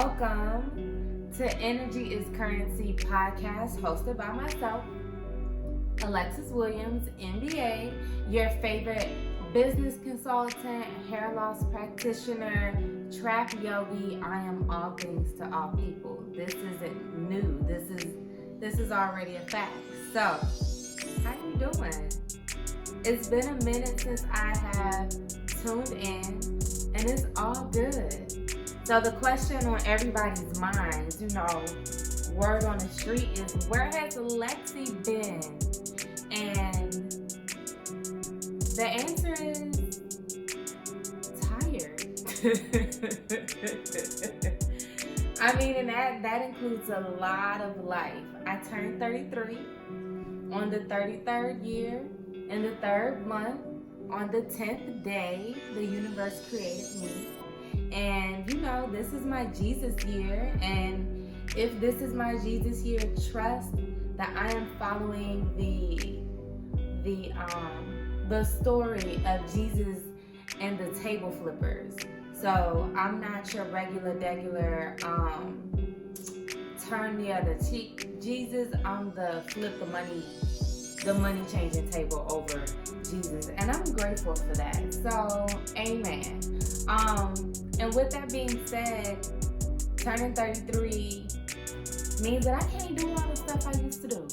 Welcome to Energy is Currency podcast hosted by myself, Alexis Williams, MBA, your favorite business consultant, hair loss practitioner, trap yogi. I am all things to all people. This isn't new. This is already a fact. So, how you doing? It's been a minute since I have tuned in, and it's all good. So the question on everybody's minds, word on the street is, where has Lexi been? And the answer is tired. I mean, and that includes a lot of life. I turned 33 on the 33rd year in the 3rd month. On the 10th day, the universe created me. And this is my Jesus year. And if this is my Jesus year, trust that I am following the story of Jesus and the table flippers. So I'm not your regular turn the other cheek Jesus. I'm the flip the money changing table over Jesus, and I'm grateful for that. So amen. And with that being said, turning 33 means that I can't do all the stuff I used to do.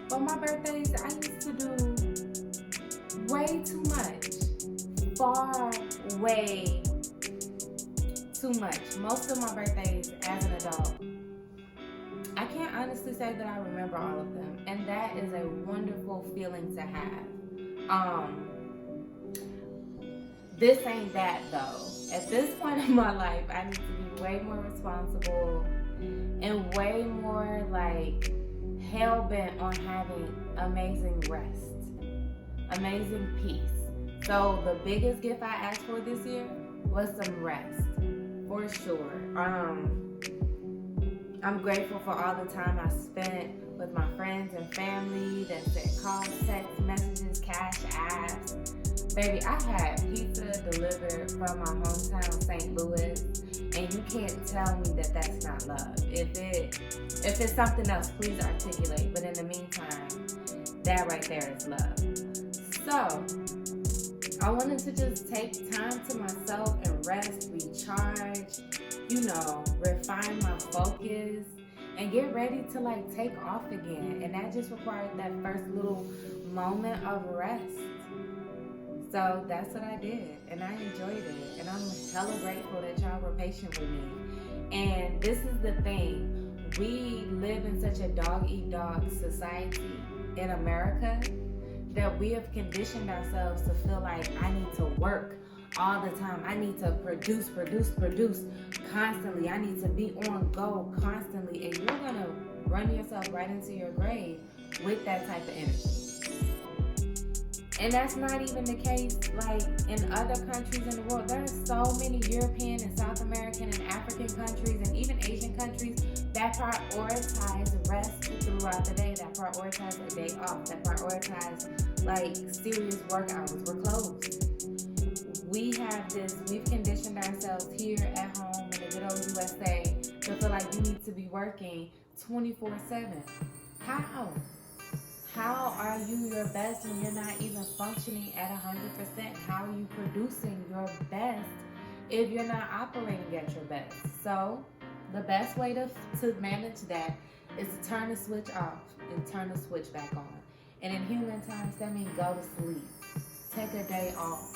For my birthdays, I used to do way too much. Far, way too much. Most of my birthdays as an adult, I can't honestly say that I remember all of them. And that is a wonderful feeling to have. This ain't that though. At this point in my life, I need to be way more responsible and way more hell-bent on having amazing rest, amazing peace. So the biggest gift I asked for this year was some rest, for sure. I'm grateful for all the time I spent with my friends and family that sent calls, text messages, cash apps. Baby, I had pizza delivered from my hometown, St. Louis, and you can't tell me that that's not love. If it's something else, please articulate. But in the meantime, that right there is love. So, I wanted to just take time to myself and rest, recharge, refine my focus, and get ready to take off again. And that just required that first little moment of rest. So that's what I did, and I enjoyed it, and I'm hella grateful that y'all were patient with me. And this is the thing, we live in such a dog-eat-dog society in America that we have conditioned ourselves to feel like I need to work all the time. I need to produce constantly. I need to be on go constantly, and you're gonna run yourself right into your grave with that type of energy. And that's not even the case in other countries in the world. There are so many European and South American and African countries and even Asian countries that prioritize rest throughout the day, that prioritize a day off, that prioritize serious work hours. We're closed. We've conditioned ourselves here at home in the good old USA to feel like you need to be working 24/7. How are you your best when you're not even functioning at 100%? How are you producing your best if you're not operating at your best? So the best way to manage that is to turn the switch off and turn the switch back on. And in human times, that means go to sleep. Take a day off.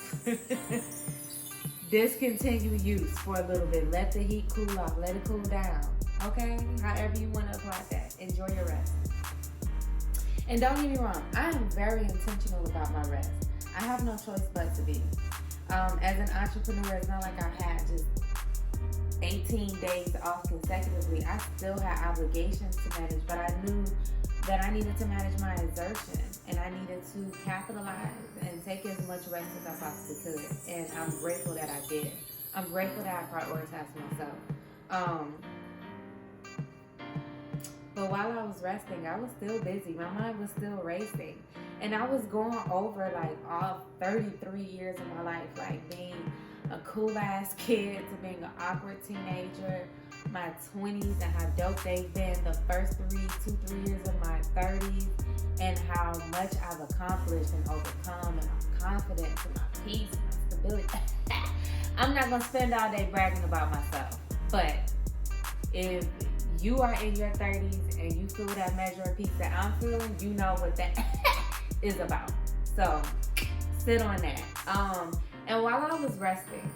Discontinue use for a little bit. Let the heat cool off. Let it cool down. Okay? However you want to apply that. Enjoy your rest. And don't get me wrong, I am very intentional about my rest. I have no choice but to be. As an entrepreneur, it's not like I had just 18 days off consecutively. I still had obligations to manage, but I knew that I needed to manage my exertion, and I needed to capitalize and take as much rest as I possibly could. And I'm grateful that I did. I'm grateful that I prioritized myself. But while I was resting, I was still busy. My mind was still racing. And I was going over all 33 years of my life, being a cool ass kid to being an awkward teenager, my 20s and how dope they've been the first 3 years of my 30s, and how much I've accomplished and overcome, and I'm confident in my peace, my stability. I'm not gonna spend all day bragging about myself, but if you are in your 30s and you feel that measure of peace that I'm feeling, you know what that is about. So sit on that. And while I was resting,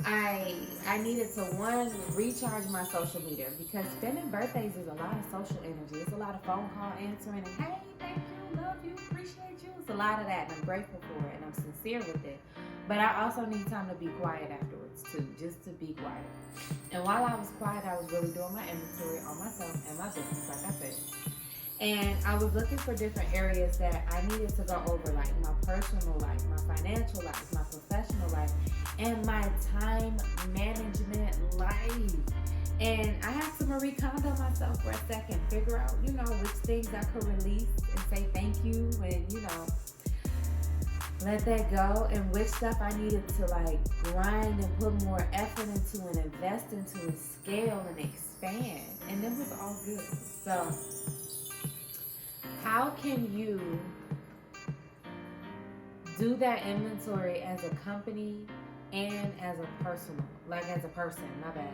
I needed to, one, recharge my social media, because spending birthdays is a lot of social energy. It's a lot of phone call answering and, hey, thank you, love you, appreciate you. It's a lot of that, and I'm grateful for it, and I'm sincere with it. But I also need time to be quiet afterwards too, just to be quiet. And while I was quiet, I was really doing my inventory on myself and my business, like I said. And I was looking for different areas that I needed to go over, like my personal life, my financial life, my professional life, and my time management life. And I had to Marie Kondo myself for a second, figure out, which things I could release and say thank you, and, let that go, and which stuff I needed to grind and put more effort into and invest into and scale and expand. And it was all good. So how can you do that inventory as a company and as a personal, as a person, my bad.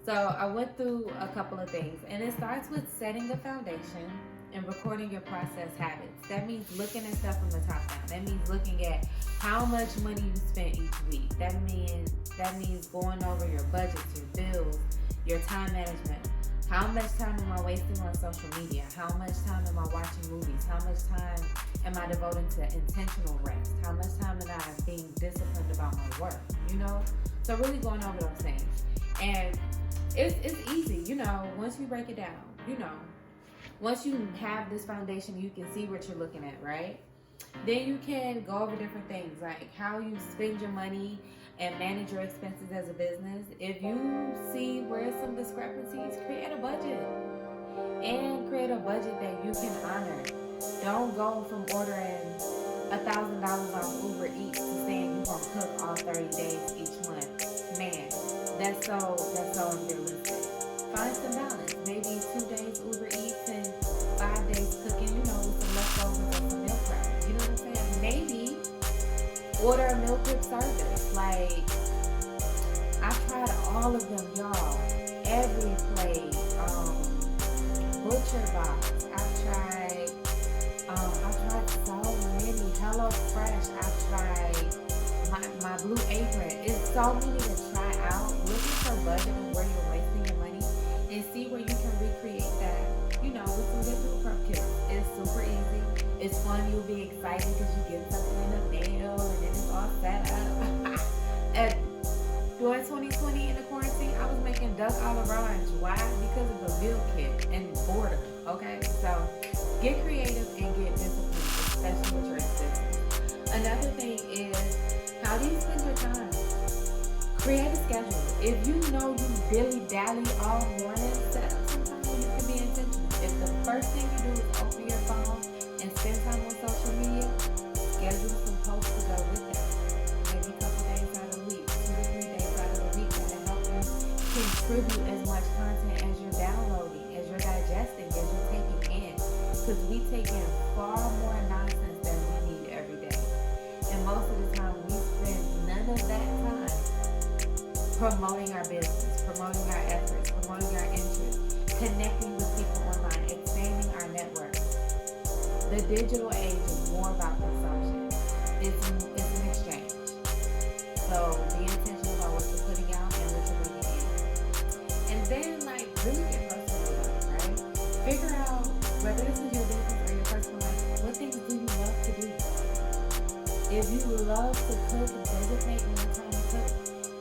So I went through a couple of things, and it starts with setting the foundation and recording your process habits. That means looking at stuff from the top down. That means looking at how much money you spent each week. That means going over your budgets, your bills, your time management. How much time am I wasting on social media? How much time am I watching movies? How much time am I devoting to intentional rest? How much time am I being disciplined about my work? So really going over those things. And it's easy, once you break it down, once you have this foundation, you can see what you're looking at, right? Then you can go over different things, like how you spend your money and manage your expenses as a business. If you see where some discrepancies, create a budget. And create a budget that you can honor. Don't go from ordering $1,000 off Uber Eats to saying you're gonna cook all 30 days each month. Man, that's so unrealistic. Find some balance. Maybe 2 days Uber Eats and 5 days cooking, with some leftovers and some meal prep. You know what I'm saying? Maybe order a meal prep service. I've tried all of them, y'all. Every plate, Butcher Box. I've tried so many. Hello Fresh. I've tried my Blue Apron. It's so many to try out. Look at your budget and where you're wasting your money, and see where you can recreate that, with some good meal prep kits. It's super easy. It's fun. You'll be excited because you get something in the mail and then it's all set up. During 2020 in the quarantine, I was making duck a l'orange. Why? Because of the meal kit and boredom. Okay? So get creative and get disciplined, especially with your expenses. Another thing is, how do you spend your time? Create a schedule. If you know you dilly-dally all morning, set up some time where you can be intentional. If the first thing you do is open your phone and spend time on social media, schedule some posts to go with that. Maybe a couple days out of the week, 2 to 3 days out of the week, that'll help you contribute as much content as you're downloading, as you're digesting, as you're taking in. Because we take in far more nonsense than we need every day. And most of the time, we spend none of that time promoting our business, promoting our efforts, promoting our interests, connecting with people online, expanding our network. The digital age is more about consumption. It's an exchange. So be intentional about what you're putting out and what you're bringing in. And then really get personal about it, right? Figure out, whether this is your business or your personal life, what things do you love to do? If you love to cook, designate more time to cook.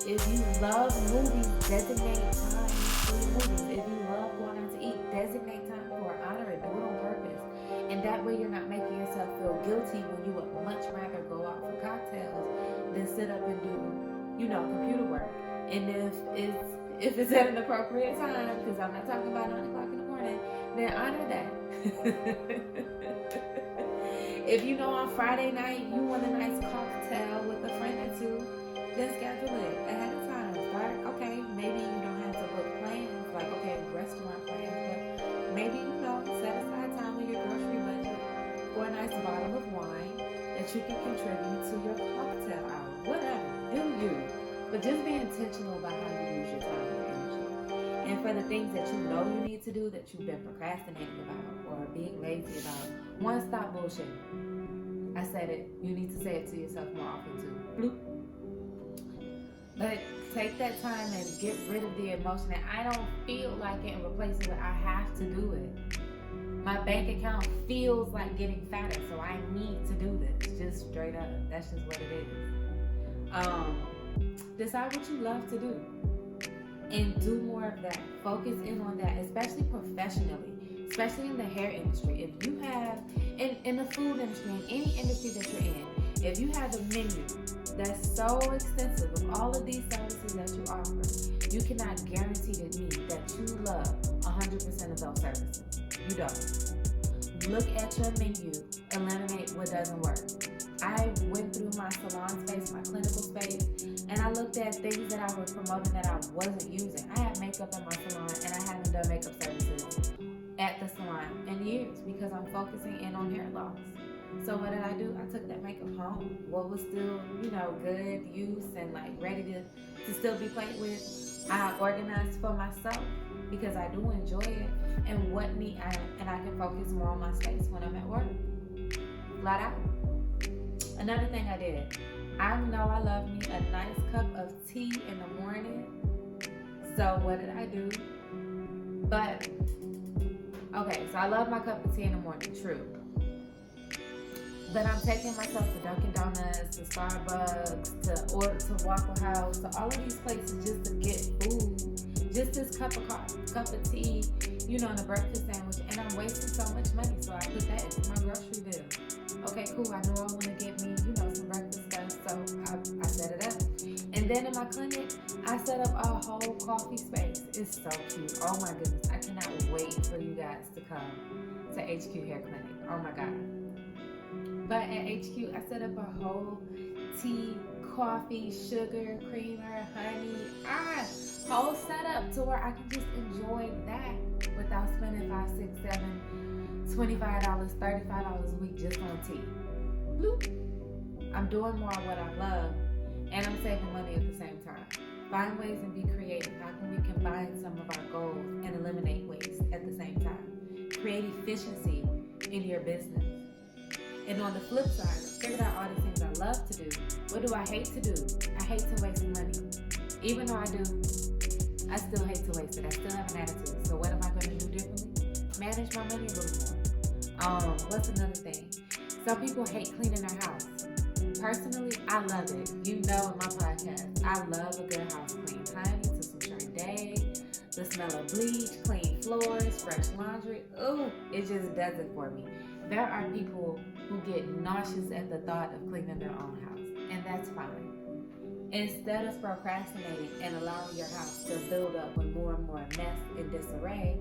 If you love movies, designate time for your movies. If you love going out to eat, designate time for it. Honor it. Do it on purpose. And that way you're not making yourself feel guilty when you would much rather go out for cocktails than sit up and do, computer work. And if it's at an appropriate time, because I'm not talking about 9 o'clock in the morning, then honor that. If on Friday night you want a nice cocktail with a friend or two, then schedule it ahead of time. start, okay, maybe you don't have to book plans, like, okay, restaurant plans, but maybe, set aside time in your grocery budget for a nice bottle of wine that you can contribute to your cocktail hour. Whatever, do you. But just be intentional about how you use your time and energy. And for the things that you know you need to do that you've been procrastinating about or being lazy about, one, stop bullshitting. I said it. You need to say it to yourself more often too. Bloop. But take that time and get rid of the emotion that I don't feel like it and replace it with I have to do it. My bank account feels like getting fatter, so I need to do this. Just straight up. That's just what it is. Decide what you love to do and do more of that. Focus in on that, especially professionally, especially in the hair industry. If you have, in the food industry, in any industry that you're in, if you have a menu that's so extensive of all of these services that you offer, you cannot guarantee to me that you love 100% of those services. You don't. Look at your menu, eliminate what doesn't work. I went through my salon space, my clinical space, and I looked at things that I was promoting that I wasn't using. I had makeup at my salon, and I haven't done makeup services at the salon in years because I'm focusing in on hair loss. So what did I do? I took that makeup home. What was still, good use and like ready to still be played with, I organized for myself because I do enjoy it, and I can focus more on my space when I'm at work. Flat out. Another thing I did, I know I love me a nice cup of tea in the morning. So what did I do? So I love my cup of tea in the morning, true. But I'm taking myself to Dunkin' Donuts, to Starbucks, to Waffle House, to all of these places just to get food. Just this cup of tea, and a breakfast sandwich, and I'm wasting so much money. So I put that into my grocery bill. Okay, cool. I know I want to get me, some breakfast stuff, so I set it up. And then in my clinic, I set up a whole coffee space. It's so cute. Oh my goodness. I cannot wait for you guys to come to HQ Hair Clinic. Oh my God. But at HQ, I set up a whole tea, coffee, sugar, creamer, honey, whole setup to where I can just enjoy that without spending $5, $6, $7, $25, $35 a week just on tea. Bloop. I'm doing more of what I love, and I'm saving money at the same time. Find ways and be creative. How can we combine some of our goals and eliminate waste at the same time? Create efficiency in your business. And on the flip side, I figured out all the things I love to do. What do I hate to do? I hate to waste money. Even though I do, I still hate to waste it. I still have an attitude. So what am I going to do differently? Manage my money a little more. What's another thing? Some people hate cleaning their house. Personally, I love it. In my podcast, I love a good house clean. Honey to some Chardonnay, the smell of bleach, clean floors, fresh laundry. Ooh, it just does it for me. There are people who get nauseous at the thought of cleaning their own house, and that's fine. Instead of procrastinating and allowing your house to build up with more and more mess and disarray,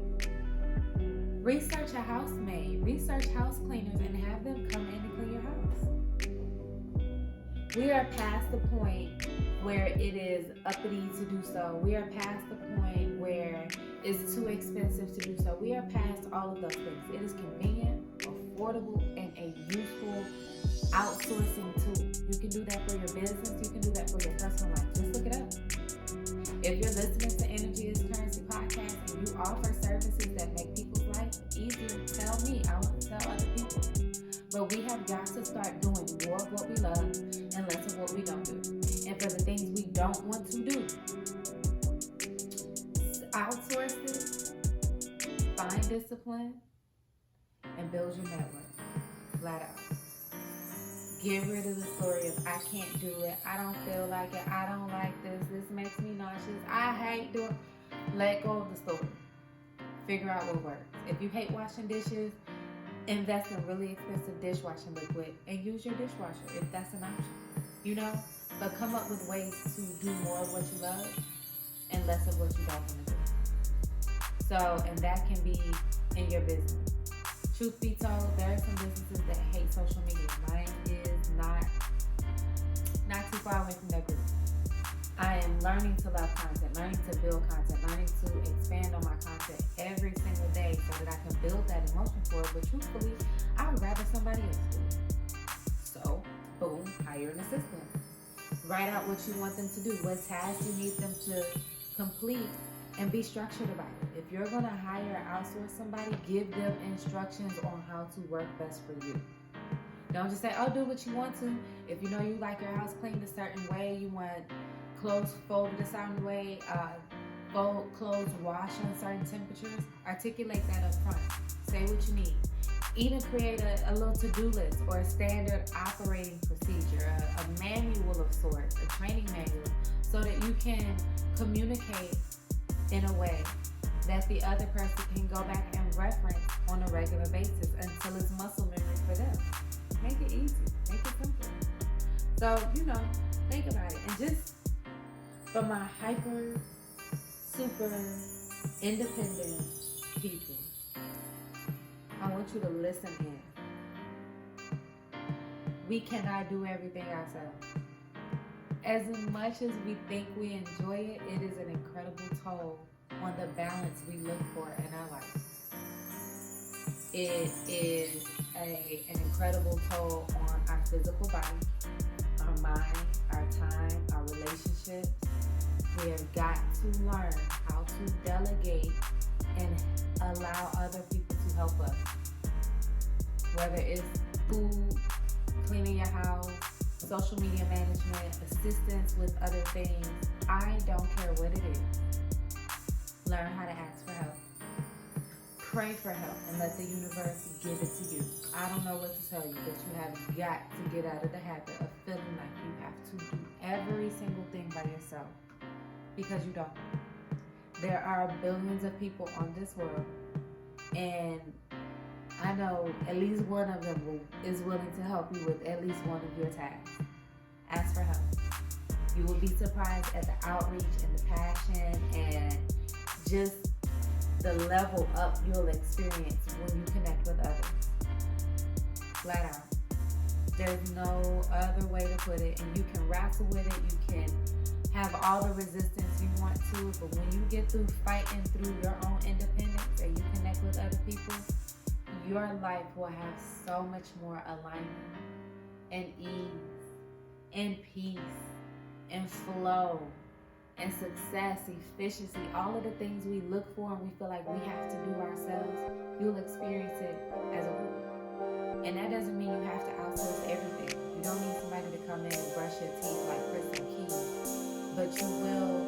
research a housemaid, research house cleaners, and have them come in and clean your house. We are past the point where it is uppity to do so. We are past the point where it's too expensive to do so. We are past all of those things. It is convenient, affordable, and a useful outsourcing tool. You can do that for your business. You can do that for your personal life. Just look it up. If you're listening to Energy is Currency podcast and you offer services that make people's life easier, tell me. I want to tell other people. But we have got to start doing more of what we love and less of what we don't do. And for the things we don't want to do, outsource it, find discipline, and build your network. Flat out. Get rid of the story of I can't do it, I don't feel like it, I don't like this makes me nauseous, I hate doing it. Let go of the story. Figure out what works. If you hate washing dishes, invest in really expensive dishwashing liquid and use your dishwasher if that's an option. But come up with ways to do more of what you love and less of what you don't want to do. So, and that can be in your business. Truth be told, there are some businesses that hate social media. Mine is not too far away from that group. I am learning to love content, learning to build content, learning to expand on my content every single day so that I can build that emotion for it. But truthfully, I would rather somebody else do it. So, boom, hire an assistant. Write out what you want them to do, what tasks you need them to complete, and be structured about it. If you're going to hire or outsource somebody, give them instructions on how to work best for you. Don't just say, oh, do what you want to. If you know you like your house cleaned a certain way, you want clothes folded a certain way, clothes washed on certain temperatures, articulate that up front. Say what you need. Even create a little to-do list or a standard operating procedure, a manual of sorts, a training manual, so that you can communicate in a way that the other person can go back and reference on a regular basis until it's muscle memory for them. Make it easy. Make it simple. So, think about it. And just for my hyper, super independent people, I want you to listen in. We cannot do everything ourselves. As much as we think we enjoy it, it is an incredible toll on the balance we look for in our life. It is an incredible toll on our physical body, our mind, our time, our relationships. We have got to learn how to delegate and allow other people to help us. Whether it's food, cleaning your house, social media management, assistance with other things, I don't care what it is. Learn how to ask for help. Pray for help and let the universe give it to you. I don't know what to tell you, but you have got to get out of the habit of feeling like you have to do every single thing by yourself, because you don't. There are billions of people on this world, and I know at least one of them is willing to help you with at least one of your tasks. Ask for help. You will be surprised at the outreach and the passion and just the level up you'll experience when you connect with others. Flat out. There's no other way to put it, and you can wrestle with it. You can have all the resistance you want to, but when you get through fighting through your own independence and you connect with other people, your life will have so much more alignment and ease and peace and flow and success, efficiency, all of the things we look for and we feel like we have to do ourselves. You'll experience it as a group. And that doesn't mean you have to outsource everything. You don't need somebody to come in and brush your teeth like Chris and Keith. But you will,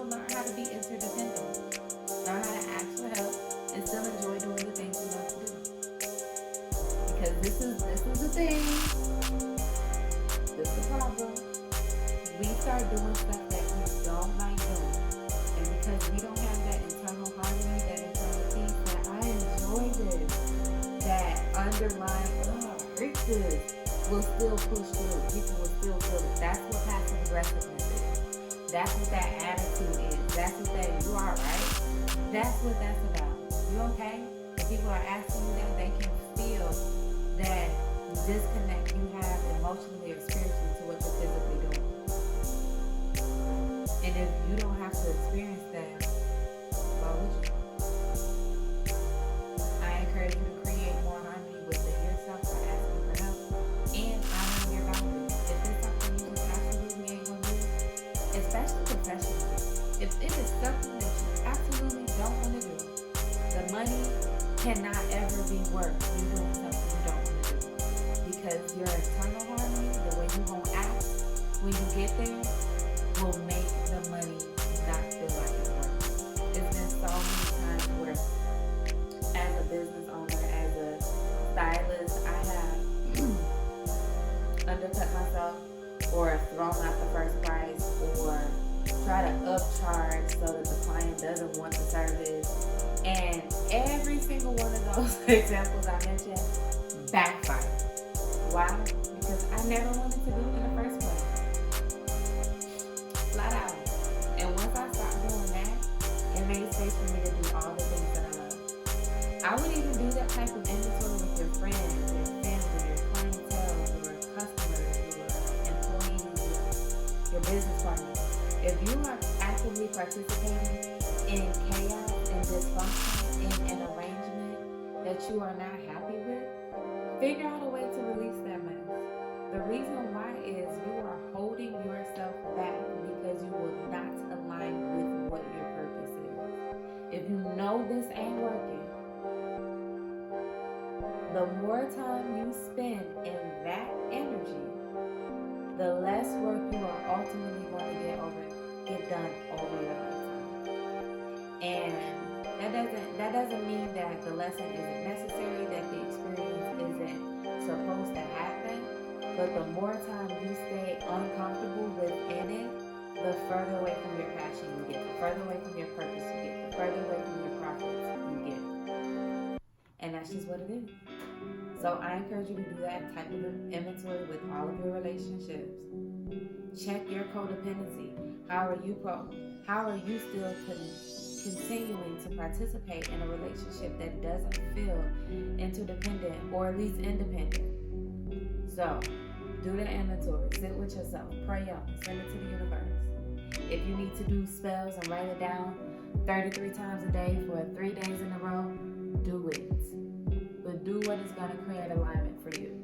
learn how to be interdependent. Learn how to ask for help and still enjoy doing the things you love to do. Because this is the thing. This is the problem. We start doing stuff that we don't like doing. And because we don't have that internal harmony, that internal peace, that I enjoy this, that underlying, I hate this, will still push through. People will still feel it. That's what passive aggressiveness is. That's what that attitude is. That's what that, you are right? That's what that's about. You okay? If people are asking you that, they can feel that disconnect you have emotionally or spiritually to what you're physically doing. And if you don't have to experience that, why would you? I encourage you to create more harmony within yourself by asking for help and honoring your boundaries. If it's something you just absolutely ain't gonna do, especially professionally, if it is something that you absolutely don't want to do, the money cannot ever be worth you doing something you don't want to do. Because your internal harmony, the way you gonna act when you get there, will make the money not feel like it's worth it. It's been so many times where, as a business owner, as a stylist, I have undercut myself or thrown out the first price or try to upcharge so that the client doesn't want the service. And every single one of those examples I mentioned backfired. Why? Because I never wanted to do it in the first place. Flat out. And once I stopped doing that, it made space for me to do all the things that I love. I would even do that type of inventory with your friends, your family, your clientele, your customers, your employees, your business partner. If you are actively participating in chaos and dysfunction in an arrangement that you are not happy with, figure out a way to release that mess. The reason why is you are holding yourself back because you will not align with what your purpose is. If you know this ain't working, the more time you spend in that energy, the less work you are ultimately going to get done over your lifetime. And that doesn't mean that the lesson isn't necessary, that the experience isn't supposed to happen. But the more time you stay uncomfortable within it, the further away from your passion you get, the further away from your purpose you get, the further away from your profits you get. And that's just what it is. So I encourage you to do that type of inventory with all of your relationships. Check your codependency. How are you still continuing to participate in a relationship that doesn't feel interdependent or at least independent? So do the inventory. Sit with yourself. Pray on it. Send it to the universe. If you need to do spells and write it down 33 times a day for 3 days in a row, do it. But do what is going to create alignment for you.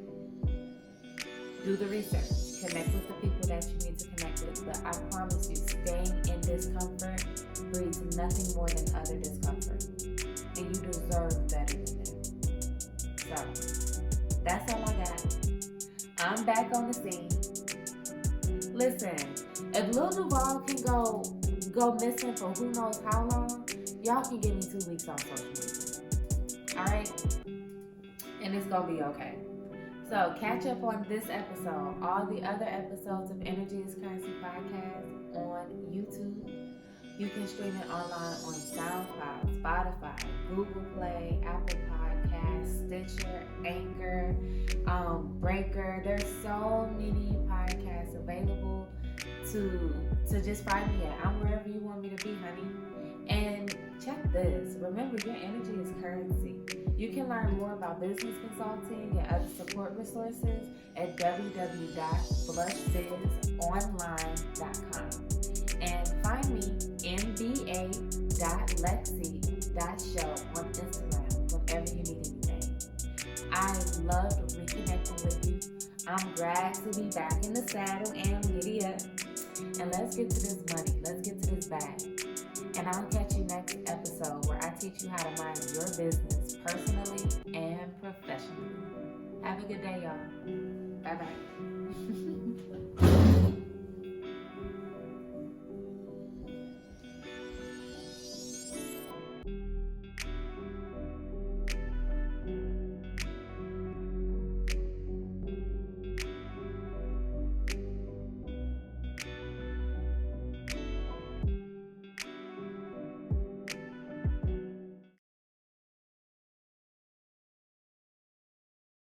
Do the research. Connect with the people that you need to connect with. But I promise you, staying in discomfort breeds nothing more than utter discomfort. And you deserve better than that. So, that's all I got. I'm back on the scene. Listen, if Lil Duval can go missing for who knows how long, y'all can give me 2 weeks off social media. Alright? And it's gonna be okay. So catch up on this episode, all the other episodes of Energy is Currency podcast on YouTube. You can stream it online on SoundCloud, Spotify, Google Play, Apple Podcasts, Stitcher, Anchor, Breaker. There's so many podcasts available to just find me at. I'm wherever you want me to be, honey. And check this. Remember, your energy is currency. You can learn more about business consulting and other support resources at www.blushbizonline.com. And find me nba.lexi.show on Instagram whenever you need anything. I loved reconnecting with you. I'm glad to be back in the saddle and giddy up. And let's get to this money. Let's get to this bag. And I'll catch you next episode where I teach you how to mind your business personally and professionally. Have a good day, y'all. Bye-bye.